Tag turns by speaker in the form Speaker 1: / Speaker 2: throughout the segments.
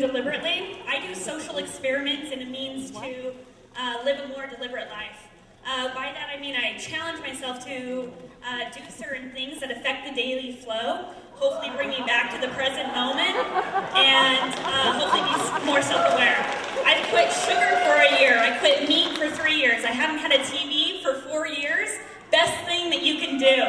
Speaker 1: deliberately. I do social experiments and a means to live a more deliberate life. By that I mean I challenge myself to do certain things that affect the daily flow, hopefully bring me back to the present moment, and hopefully be more self-aware. I've quit sugar for a year. I quit meat for 3 years. I haven't had a TV for 4 years. Best thing that you can do.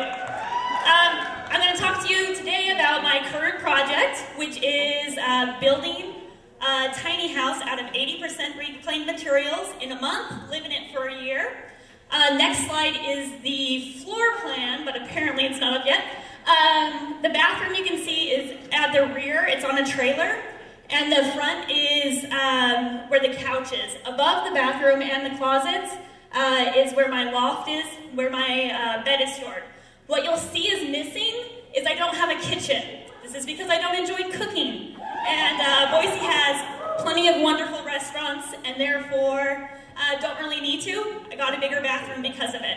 Speaker 1: I'm going to talk to you today about my current project, which is building a tiny house out of 80% reclaimed materials in a month, living it for a year. Next slide is the floor plan, but apparently it's not up yet. The bathroom you can see is at the rear. It's on a trailer. And the front is where the couch is. Above the bathroom and the closets is where my loft is, where my bed is stored. What you'll see is missing is I don't have a kitchen. This is because I don't enjoy cooking. And Boise has plenty of wonderful restaurants, and therefore don't really need to. I got a bigger bathroom because of it.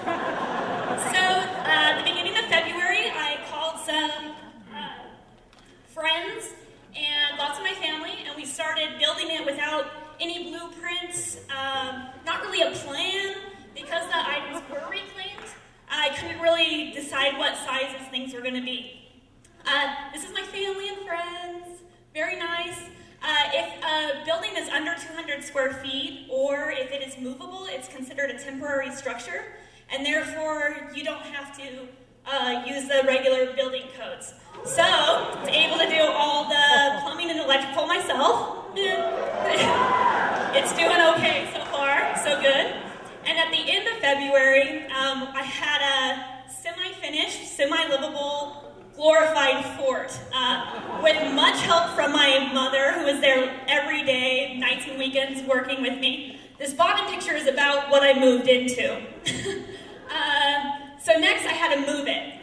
Speaker 1: So at the beginning of February, I called some friends and lots of my family, and we started building it without any blueprints, not really a plan, because the items were reclaimed. I couldn't really decide what sizes things were going to be. This is my family and friends, very nice. If a building is under 200 square feet, or if it is movable, it's considered a temporary structure, and therefore you don't have to use the regular building codes. So, I was able to do all the plumbing and electrical myself. It's doing okay so far, so good. And at the end of February, I had a semi-finished, semi-livable, glorified fort with much help from my mother, who is there every day, nights and weekends, working with me. This bottom picture is about what I moved into. So next, I had to move it.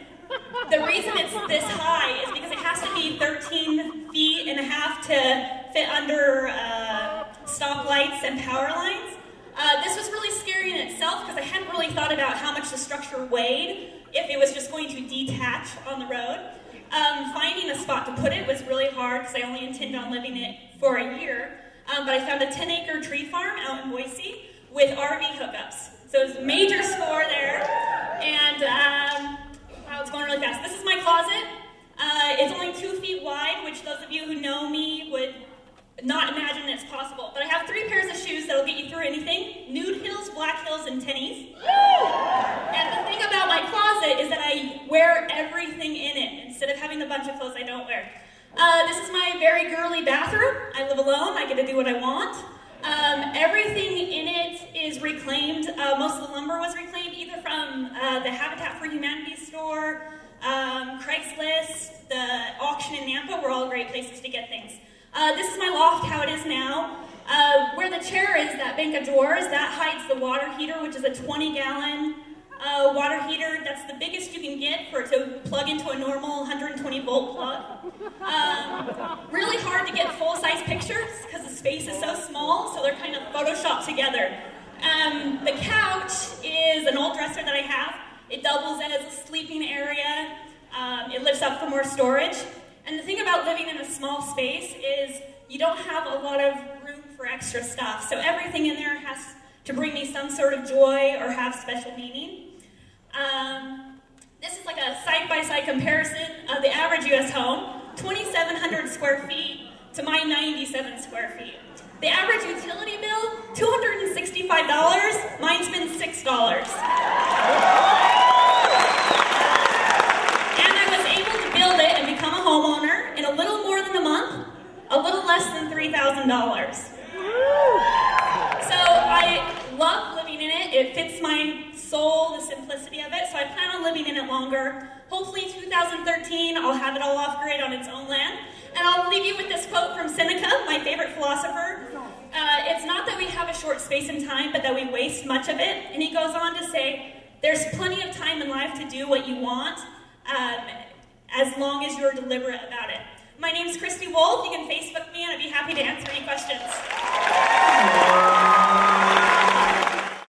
Speaker 1: The reason it's this high is because it has to be 13 feet and a half to fit under stoplights and power lines. This was really scary in itself because I hadn't really thought about how much the structure weighed if it was just going to detach on the road. Finding a spot to put it was really hard because I only intended on living it for a year. But I found a 10-acre tree farm out in Boise with RV hookups. So it was a major score there. And wow, it's going really fast. This is my closet. It's only 2 feet wide, which those of you who know me would not imagine it's possible. But I have 3 pairs of shoes that'll get you through anything. Nude heels, black heels, and tennies. And the thing about my closet is that I wear everything in it. Instead of having a bunch of clothes I don't wear. This is my very girly bathroom. I live alone. I get to do what I want. Everything in it is reclaimed. Most of the lumber was reclaimed either from the Habitat for Humanity store, Craigslist, the auction in Nampa were all great places to get things. This is my loft, how it is now. Where the chair is, that bank of drawers, that hides the water heater, which is a 20-gallon water heater. That's the biggest you can get for it to plug into a normal 120-volt plug. Really hard to get full-size pictures because the space is so small, so they're kind of photoshopped together. The couch is an old dresser that I have. It doubles as a sleeping area. It lifts up for more storage. And the thing about living in a small space is you don't have a lot of room for extra stuff. So everything in there has to bring me some sort of joy or have special meaning. This is like a side-by-side comparison of the average U.S. home, 2,700 square feet to my 97 square feet. The average utility bill, $265. Mine's been $6. And I was able to build it and become a homeowner in a little more than a month, a little less than $3,000. So I love living in it. It fits my soul, the simplicity of it, so I plan on living in it longer. Hopefully 2013, I'll have it all off-grid on its own land. And I'll leave you with this quote from Seneca, my favorite philosopher. It's not that we have a short space in time, but that we waste much of it. And he goes on to say, there's plenty of time in life to do what you want, as long as you're deliberate about it. My name's Christy Wolf. You can Facebook me, and I'd be happy to answer any questions.